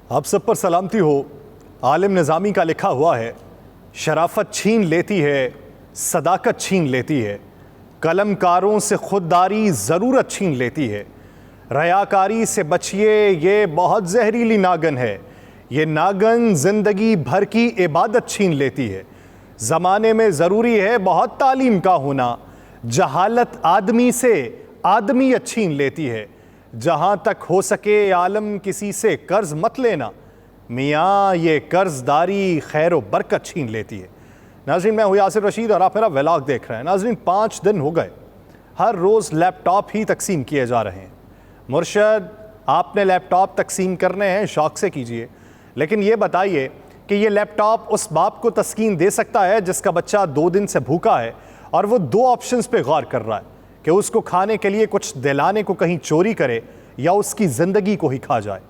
आप सब पर सलामती हो। आलिम निज़ामी का लिखा हुआ है, शराफत छीन लेती है, सदाकत छीन लेती है, कलमकारों से खुददारी ज़रूरत छीन लेती है। रयाकारी से बचिए, ये बहुत जहरीली नागन है। ये नागन ज़िंदगी भर की इबादत छीन लेती है। ज़माने में ज़रूरी है बहुत तालीम का होना। जहालत आदमी से आदमियत छीन लेती है। जहाँ तक हो सके आलम किसी से कर्ज मत लेना, मियाँ ये कर्जदारी खैर व बरकत छीन लेती है। नाज़रीन, मैं हूँ यासिर रशीद और आप मेरा व्लॉग देख रहे हैं। नाज़रीन, 5 दिन हो गए हर रोज़ लैपटॉप ही तकसीम किए जा रहे हैं। मुर्शद, आपने लैपटॉप तकसीम करने हैं, शौक़ से कीजिए, लेकिन ये बताइए कि ये लैपटॉप उस बाप को तस्कीन दे सकता है जिसका बच्चा 2 दिन से भूखा है और वो 2 ऑप्शंस पे गौर कर रहा है कि उसको खाने के लिए कुछ दिलाने को कहीं चोरी करे या उसकी ज़िंदगी को ही खा जाए।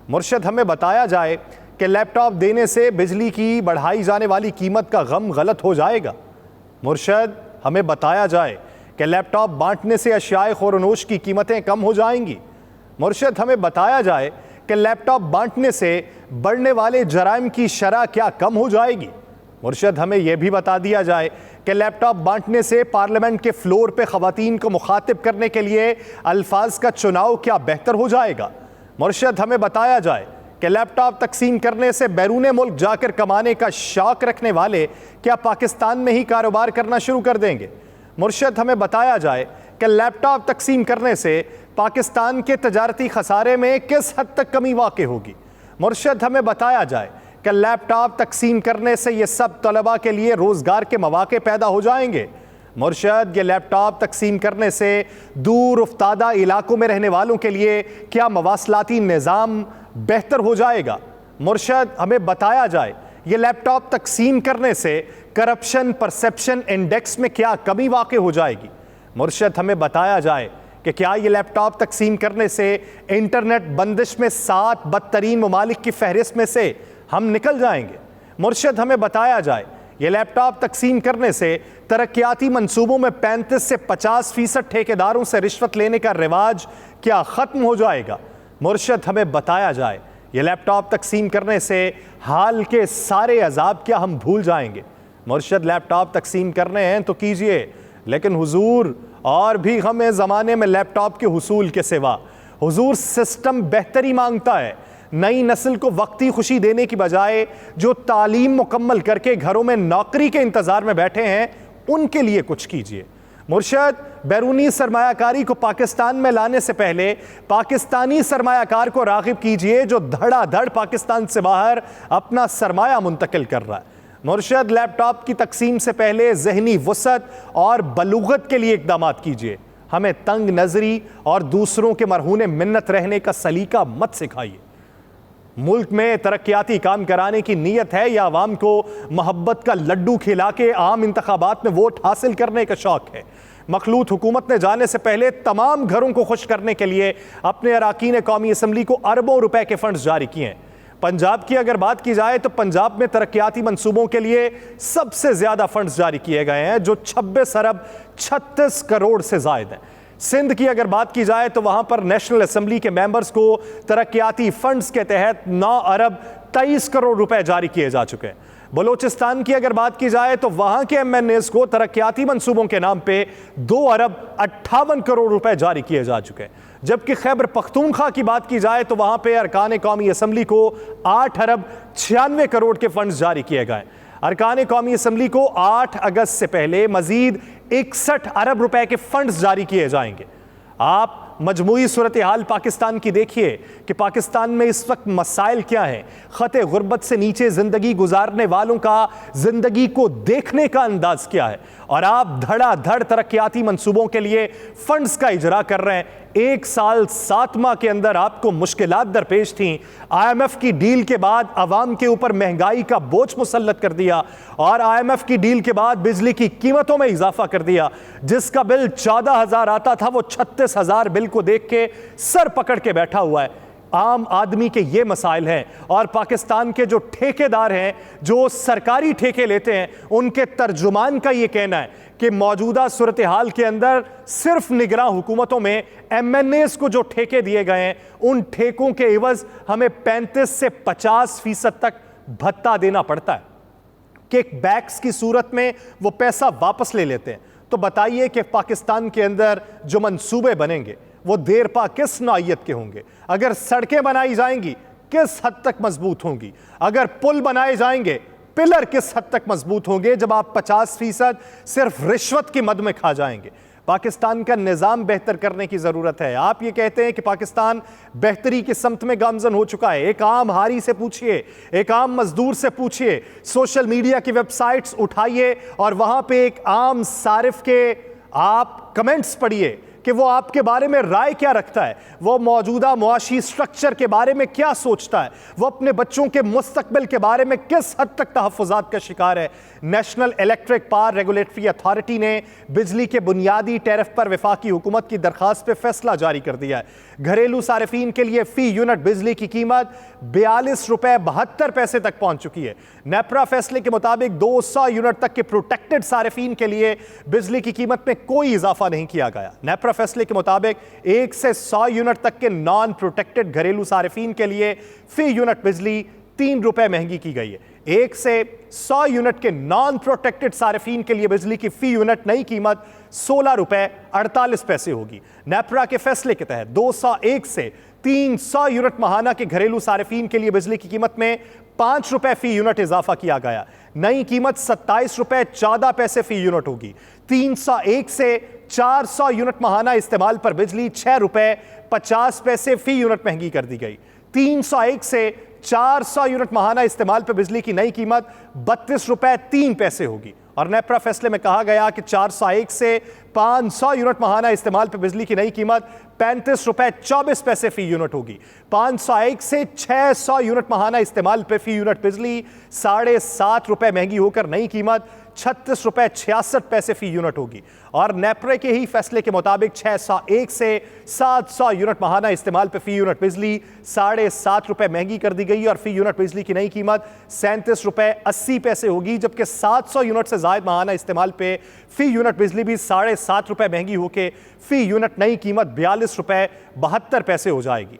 मुर्शद, हमें बताया जाए कि लैपटॉप देने से बिजली की बढ़ाई जाने वाली कीमत का गम गलत हो जाएगा। मुर्शद, हमें बताया जाए कि लैपटॉप बांटने से अशियाए ख़ोर-ओ-नोश की कीमतें कम हो जाएंगी। मुर्शद, हमें बताया जाए कि लैपटॉप बांटने से बढ़ने वाले जराइम की शरह क्या कम हो जाएगी। मुर्शद, हमें यह भी बता दिया जाए कि लैपटॉप बांटने से पार्लियामेंट के फ्लोर पे ख़वातीन को मुखातिब करने के लिए अल्फाज का चुनाव क्या बेहतर हो जाएगा। मुर्शद, हमें बताया जाए कि लैपटॉप तकसीम करने से बैरून मुल्क जाकर कमाने का शौक रखने वाले क्या पाकिस्तान में ही कारोबार करना शुरू कर देंगे। मुर्शद, हमें बताया जाए कि लैपटॉप तकसीम करने से पाकिस्तान के तजारती खसारे में किस हद तक कमी वाक़ होगी। मुर्शद, हमें बताया जाए कि लैपटॉप तकसीम करने से ये सब तलबा के लिए रोज़गार के मौक़े पैदा हो जाएंगे। मुर्शद, ये लैपटॉप तकसीम करने से दूर उफ्तादा इलाकों में रहने वालों के लिए क्या मवासलाती निज़ाम बेहतर हो जाएगा। मुर्शद, हमें बताया जाए ये लैपटॉप तकसीम करने से करप्शन परसेप्शन इंडेक्स में क्या कमी वाक़ हो जाएगी। मुर्शद, हमें बताया जाए कि क्या ये लैपटॉप तकसीम करने से इंटरनेट बंदिश में 7 बदतरीन ममालिक की फहरिस्त में से हम निकल जाएंगे। मुर्शद, हमें बताया जाए ये लैपटॉप तकसीम करने से तरक्याती मंसूबों में 35 से 50% ठेकेदारों से रिश्वत लेने का रिवाज क्या ख़त्म हो जाएगा। मुर्शद, हमें बताया जाए ये लैपटॉप तकसीम करने से हाल के सारे अजाब क्या हम भूल जाएंगे। मुर्शद, लैपटॉप तकसीम करने हैं तो कीजिए, लेकिन हुजूर और भी हमें ज़माने में लैपटॉप के हुसूल के सिवा हुजूर सिस्टम बेहतरी मांगता है। नई नस्ल को वक्ती खुशी देने की बजाय जो तालीम मुकम्मल करके घरों में नौकरी के इंतज़ार में बैठे हैं उनके लिए कुछ कीजिए। मुर्शद, बैरूनी सरमायाकारी को पाकिस्तान में लाने से पहले पाकिस्तानी सरमायाकार को राग़िब कीजिए जो धड़ाधड़ पाकिस्तान से बाहर अपना सरमाया मुंतकिल कर रहा है। मुर्शद, लैपटॉप की तकसीम से पहले ज़हनी वुसअत और बलूगत के लिए इक़दामात कीजिए। हमें तंग नज़री और दूसरों के मरहूने मिन्नत रहने का सलीका मत सिखाइए। मुल्क में तरक्याती काम कराने की नीयत है या आवाम को मोहब्बत का लड्डू खिला के आम इंतखाबात में वोट हासिल करने का शौक है। मखलूत हुकूमत ने जाने से पहले तमाम घरों को खुश करने के लिए अपने अरकान कौमी असम्बली को अरबों रुपए के फंड्स जारी किए हैं। पंजाब की अगर बात की जाए तो पंजाब में तरक्याती मंसूबों के लिए सबसे ज़्यादा फंड्स जारी किए गए हैं जो 26 अरब 36 करोड़ से ज़ायद हैं। सिंध की अगर बात की जाए तो वहां पर नेशनल असम्बली के मेंबर्स को तरक्याती फंड्स के तहत 9 अरब 23 करोड़ रुपए जारी किए जा चुके हैं। बलोचिस्तान की अगर बात की जाए तो वहां के MNAs को तरक्याती मंसूबों के नाम पे 2 अरब 58 करोड़ रुपए जारी किए जा चुके हैं। जबकि खैबर पख्तूनख्वा की बात की जाए तो वहां पे अरकान कौमी असम्बली को 8 अरब 96 करोड़ के फंड्स जारी किए गए। अरकान कौमी असम्बली को 8 अगस्त से पहले मजीद 61 अरब रुपए के फंड्स जारी किए जाएंगे। आप मजमूई सूरत हाल पाकिस्तान की देखिए कि पाकिस्तान में इस वक्त मसाइल क्या हैं। ख़ते गुर्बत से नीचे ज़िंदगी गुजारने वालों का ज़िंदगी को देखने का अंदाज़ क्या है, और आप धड़ाधड़ तरक्याती मंसूबों के लिए फ़ंड्स का इजरा कर रहे हैं। 1 साल 7 माह के अंदर आपको मुश्किलात दरपेश थीं। IMF की डील के बाद अवाम के ऊपर महंगाई का बोझ मुसल्लत कर दिया और IMF की डील के बाद बिजली की कीमतों में इजाफा कर दिया। जिसका बिल 14,000 आता था वो 36,000 बिल को देख के सर पकड़ के बैठा हुआ है। आम आदमी के ये मसाइल हैं। और पाकिस्तान के जो ठेकेदार हैं, जो सरकारी ठेके लेते हैं, उनके तर्जुमान का ये कहना है कि मौजूदा सूरत हाल के अंदर सिर्फ निगरां हुकूमतों में MNAs को जो ठेके दिए गए हैं, उन ठेकों के एवज हमें 35 से 50% तक भत्ता देना पड़ता है। किकबैक्स की सूरत में वो पैसा वापस ले लेते हैं। तो बताइए कि पाकिस्तान के अंदर जो मंसूबे बनेंगे वो देर पा किस नौइयत के होंगे? अगर सड़कें बनाई जाएंगी किस हद तक मजबूत होंगी? अगर पुल बनाए जाएंगे पिलर किस हद तक मजबूत होंगे जब आप 50% सिर्फ रिश्वत की मद में खा जाएंगे? पाकिस्तान का निज़ाम बेहतर करने की ज़रूरत है। आप ये कहते हैं कि पाकिस्तान बेहतरी की समत में गामजन हो चुका है। एक आम हारी से पूछिए, एक आम मजदूर से पूछिए, सोशल मीडिया की वेबसाइट्स उठाइए और वहाँ पे एक आम सारिफ के आप कमेंट्स पढ़िए कि वो आपके बारे में राय क्या रखता है, वो मौजूदा मुआशी स्ट्रक्चर के बारे में क्या सोचता है, वो अपने बच्चों के मुस्तकबिल के बारे में किस हद तक तहफ़्फ़ुज़ात का शिकार है। National electric power regulatory authority ने बिजली के बुनियादी टैरिफ पर वफाकी हुकूमत की दरख्वास्त पर फैसला जारी कर दिया है। घरेलू सारिफीन के लिए फी यूनिट बिजली की कीमत 42 रुपए 72 पैसे तक पहुंच चुकी है। नेपरा फैसले के मुताबिक 200 यूनिट तक के प्रोटेक्टेड सारिफीन के लिए बिजली की कीमत में कोई इजाफा नहीं किया गया। नेपरा फैसले के मुताबिक 1 से 100 यूनिट तक के नॉन प्रोटेक्टेड घरेलू सारिफीन के लिए फी यूनिट बिजली 3 रुपए महंगी की गई है। 1 से 100 यूनिट के नॉन प्रोटेक्टेड सारिफीन के लिए बिजली की फी यूनिट नई कीमत 16 रुपए 48 पैसे होगी। नेपरा के फैसले के तहत 201 से 300 यूनिट माहाना के घरेलू सारिफीन के लिए बिजली की कीमत में 5 रुपए फी यूनिट इजाफा किया गया। नई कीमत 27 रुपए 14 पैसे फी यूनिट होगी। 301 से 400 यूनिट माहाना इस्तेमाल पर बिजली 6 रुपए 50 पैसे फी यूनिट महंगी कर दी गई। 301 से 400 यूनिट माहाना इस्तेमाल पर बिजली की नई कीमत 32 रुपए 3 पैसे होगी। और नेपरा फैसले में कहा गया कि 401 से 500 यूनिट माहाना इस्तेमाल पर बिजली की नई कीमत 35 रुपए 24 पैसे फी यूनिट होगी। 501 से 600 यूनिट माहाना इस्तेमाल पर फी यूनिट बिजली 7.5 रुपए महंगी होकर नई कीमत 36 रुपए 66 पैसे फी यूनिट होगी। और नेपरे के ही फैसले के मुताबिक 601 से 700 यूनिट माहाना इस्तेमाल पर फी यूनिट बिजली 7.5 रुपए महंगी कर दी गई और फी यूनिट बिजली की नई कीमत 37 रुपए 80 पैसे होगी। जबकि 700 यूनिट से ज्यादा माहाना इस्तेमाल पे फी यूनिट बिजली भी 7.5 रुपए महंगी होकर फी यूनिट नई कीमत 42 रुपए 72 पैसे हो जाएगी।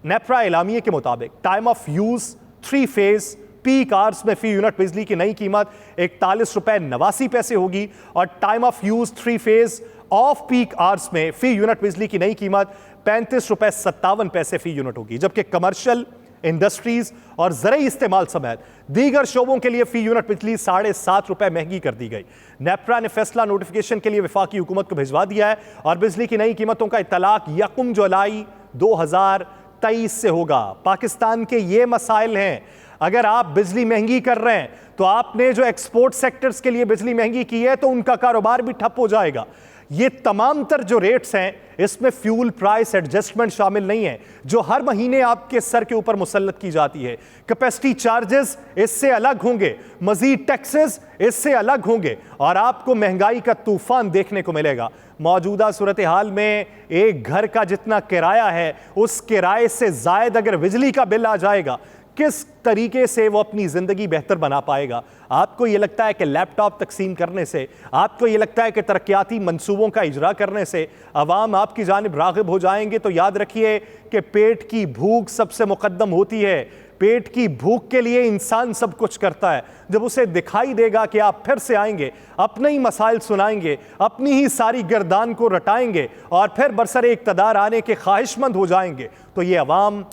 नेपरा एलामिये के मुताबिक time of use 3 phase peak hours में फी यूनिट बिजली की नई कीमत 41 रुपए 89 पैसे होगी और time of use 3 phase off peak hours में फी यूनिट बिजली की नई कीमत 35 रुपए 57 पैसे फी यूनिट होगी। जबकि कमर्शियल, इंडस्ट्रीज और ज़रूरी इस्तेमाल समेत दीगर शोबों के लिए फी यूनिट बिजली 7.5 रुपए महंगी कर दी गई। नेपरा ने फैसला नोटिफिकेशन के लिए वफाकी हुकूमत को भिजवा दिया है और बिजली की नई कीमतों का इतलाक 1 जुलाई 2023 से होगा। पाकिस्तान के ये मसाइल हैं। अगर आप बिजली महंगी कर रहे हैं तो आपने जो एक्सपोर्ट सेक्टर्स के लिए बिजली महंगी की है तो उनका कारोबार भी ठप हो जाएगा। ये तमाम तर जो रेट्स हैं इसमें फ्यूल प्राइस एडजस्टमेंट शामिल नहीं है जो हर महीने आपके सर के ऊपर मुसल्लत की जाती है। कैपेसिटी चार्जेस इससे अलग होंगे, मजीद टैक्सेस इससे अलग होंगे और आपको महंगाई का तूफान देखने को मिलेगा। मौजूदा सूरत हाल में एक घर का जितना किराया है उस किराए से जायद अगर बिजली का बिल आ जाएगा, किस तरीके से वो अपनी ज़िंदगी बेहतर बना पाएगा? आपको ये लगता है कि लैपटॉप तकसीम करने से, आपको ये लगता है कि तरक्याती मंसूबों का इजरा करने से अवाम आपकी जानिब राग़िब हो जाएंगे? तो याद रखिए कि पेट की भूख सबसे मुकद्दम होती है। पेट की भूख के लिए इंसान सब कुछ करता है। जब उसे दिखाई देगा कि आप फिर से आएंगे, अपने ही मसाइल सुनाएंगे, अपनी ही सारी गर्दान को रटाएंगे और फिर बरसर इक़्तिदार आने के ख्वाहिशमंद हो जाएंगे, तो ये अवाम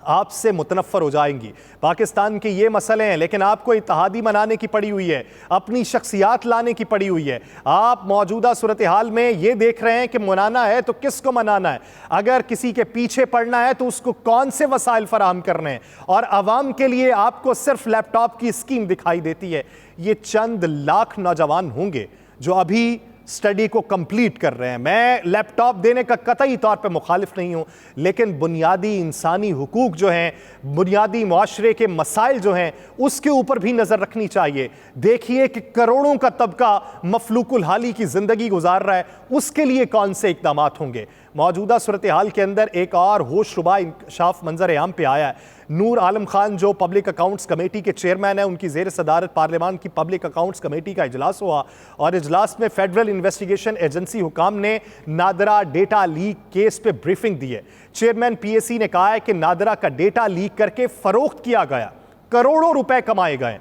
आपसे मुतनफ़र हो जाएंगी। पाकिस्तान के ये मसले हैं, लेकिन आपको इत्तेहादी मनाने की पड़ी हुई है, अपनी शख्सियात लाने की पड़ी हुई है। आप मौजूदा सूरत हाल में ये देख रहे हैं कि मनाना है तो किसको मनाना है, अगर किसी के पीछे पड़ना है तो उसको कौन से वसाइल फराहम करने हैं। और आवाम के लिए आपको सिर्फ लैपटॉप की स्कीम दिखाई देती है। ये चंद लाख नौजवान होंगे जो अभी स्टडी को कंप्लीट कर रहे हैं। मैं लैपटॉप देने का कतई तौर पे मुखालिफ नहीं हूं, लेकिन बुनियादी इंसानी हुकूक जो हैं, बुनियादी मुआशरे के मसाइल जो हैं, उसके ऊपर भी नज़र रखनी चाहिए। देखिए कि करोड़ों का तबका मफलूकुल हाली की ज़िंदगी गुजार रहा है, उसके लिए कौन से इक़दामात होंगे। मौजूदा सूरत हाल के अंदर एक और होशरुबा इंकशाफ मंजर आम पे आया है। नूर आलम खान जो पब्लिक अकाउंट्स कमेटी के चेयरमैन है, उनकी ज़ेर सदारत पार्लियामान की पब्लिक अकाउंट्स कमेटी का इजलास हुआ और इजलास में फेडरल इन्वेस्टिगेशन एजेंसी हुकाम ने नादरा डेटा लीक केस पे ब्रीफिंग दी है। चेयरमैन पीएसी ने कहा है कि नादरा का डेटा लीक करके फरोख्त किया गया, करोड़ों रुपए कमाए गए।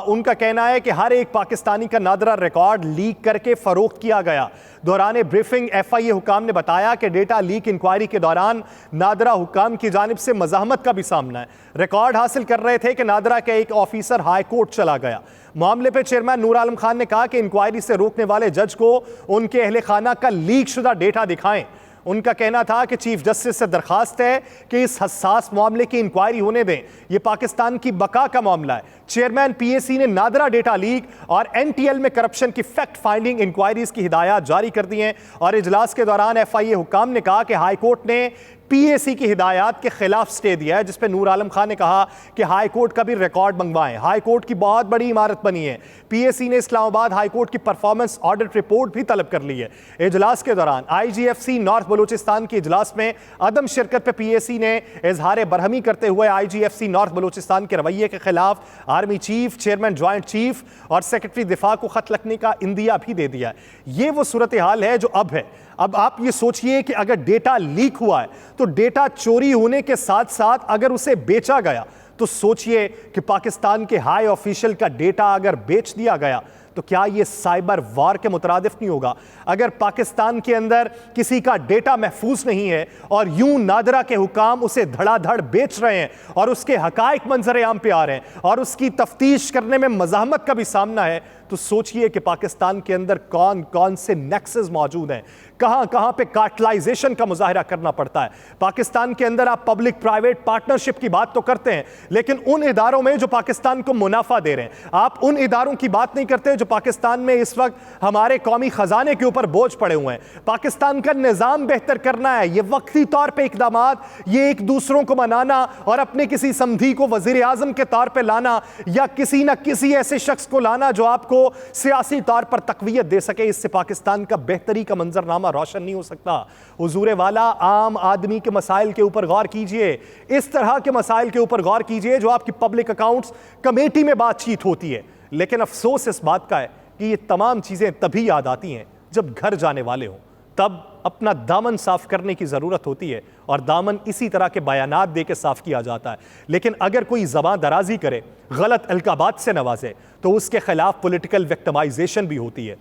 उनका कहना है कि हर एक पाकिस्तानी का नादरा रिकॉर्ड लीक करके फरोख्त किया गया। दौरान ब्रीफिंग एफआईए हुकाम ने बताया कि डेटा लीक इंक्वायरी के दौरान नादरा हुकाम की जानिब से मज़ाहमत का भी सामना है। रिकॉर्ड हासिल कर रहे थे कि नादरा का एक ऑफिसर हाई कोर्ट चला गया। मामले पर चेयरमैन नूर आलम खान ने कहा कि इंक्वायरी से रोकने वाले जज को उनके अहले खाना का लीक शुदा डेटा दिखाएं। उनका कहना था कि चीफ जस्टिस से दरखास्त है कि इस हसास मामले की इंक्वायरी होने दें, यह पाकिस्तान की बका का मामला है। चेयरमैन पीएसी ने नादरा डेटा लीक और एनटीएल में करप्शन की फैक्ट फाइंडिंग इंक्वायरीज की हिदायत जारी कर दी हैं और इजलास के दौरान एफआईए हुकाम ने कहा कि हाईकोर्ट ने पीएसी की हिदायत के खिलाफ स्टे दिया है, जिसपे नूर आलम खान ने कहा कि हाई कोर्ट का भी रिकॉर्ड मंगवाएं। हाई कोर्ट की बहुत बड़ी इमारत बनी है। पीएसी ने इस्लामाबाद हाई कोर्ट की परफॉर्मेंस ऑडिट रिपोर्ट भी तलब कर ली है। इजलास के दौरान आईजीएफसी नॉर्थ बलूचिस्तान के इजलास में अदम शिरकत पर पीएसी ने इजहार बरहमी करते हुए आईजीएफसी नॉर्थ बलूचिस्तान के रवैये के खिलाफ army chief, chairman joint chief और सेक्रेटरी दिफा को खत लिखने का इंदिया भी दे दिया। ये वो सूरत हाल है जो अब है। अब आप ये सोचिए कि अगर डेटा लीक हुआ है तो डेटा चोरी होने के साथ साथ अगर उसे बेचा गया तो सोचिए कि पाकिस्तान के हाई ऑफिशियल का डेटा अगर बेच दिया गया तो क्या यह साइबर वार के मुतरादिफ नहीं होगा? अगर पाकिस्तान के अंदर किसी का डेटा महफूज नहीं है और यूं नादरा के हुकाम उसे धड़ाधड़ बेच रहे हैं और उसके हकायक मंजर आम पे आ रहे हैं और उसकी तफ्तीश करने में मज़ाहमत का भी सामना है, तो सोचिए कि पाकिस्तान के अंदर कौन कौन से नेक्सस मौजूद हैं, कहां कहां पे कार्टलाइजेशन का मुजाहिरा करना पड़ता है। पाकिस्तान के अंदर आप पब्लिक प्राइवेट पार्टनरशिप की बात तो करते हैं, लेकिन उन इदारों में जो पाकिस्तान को मुनाफा दे रहे हैं, आप उन इदारों की बात नहीं करते जो पाकिस्तान में इस वक्त हमारे कौमी खजाने के ऊपर बोझ पड़े हुए हैं। पाकिस्तान का निजाम बेहतर करना है, ये वक्ती तौर पर इकदामात, ये एक दूसरों को मनाना और अपने किसी समधी को वजीर आजम के तौर पर लाना या किसी न किसी ऐसे शख्स को लाना जो आपको सियासी तौर पर तकवीयत दे सके, इससे पाकिस्तान का बेहतरी का मंजरनामा रोशन नहीं हो सकता। हुजूर वाला, आम आदमी के मसाइल के ऊपर गौर कीजिए, इस तरह के मसाइल के ऊपर गौर कीजिए जो आपकी पब्लिक अकाउंट्स कमेटी में बातचीत होती है। लेकिन अफसोस इस बात का है कि ये तमाम चीजें तभी याद आती हैं जब घर जाने वाले हों, तब अपना दामन साफ करने की जरूरत होती है और दामन इसी तरह के बयानात दे के साफ किया जाता है। लेकिन अगर कोई ज़बान दराजी करे, गलत अलकाबात से नवाजे, तो उसके खिलाफ पॉलिटिकल विक्टिमाइजेशन भी होती है।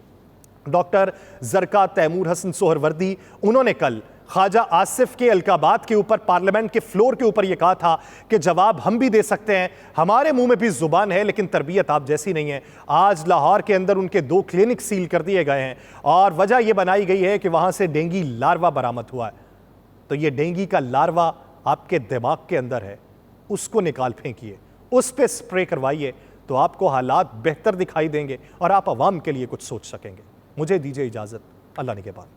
डॉक्टर जरका तैमूर हसन सोहरवर्दी, उन्होंने कल ख्वाजा आसिफ के अलकाबात के ऊपर पार्लियामेंट के फ्लोर के ऊपर यह कहा था कि जवाब हम भी दे सकते हैं, हमारे मुंह में भी जुबान है लेकिन तरबियत आप जैसी नहीं है। आज लाहौर के अंदर उनके 2 क्लिनिक सील कर दिए गए हैं और वजह यह बनाई गई है कि वहां से डेंगी लार्वा बरामद हुआ है। तो यह डेंगी का लार्वा आपके दिमाग के अंदर है, उसको निकाल फेंकिए, उस पर स्प्रे करवाइए, तो आपको हालात बेहतर दिखाई देंगे और आप अवाम के लिए कुछ सोच सकेंगे। मुझे दीजिए इजाज़त, अल्लाह ने के बाद।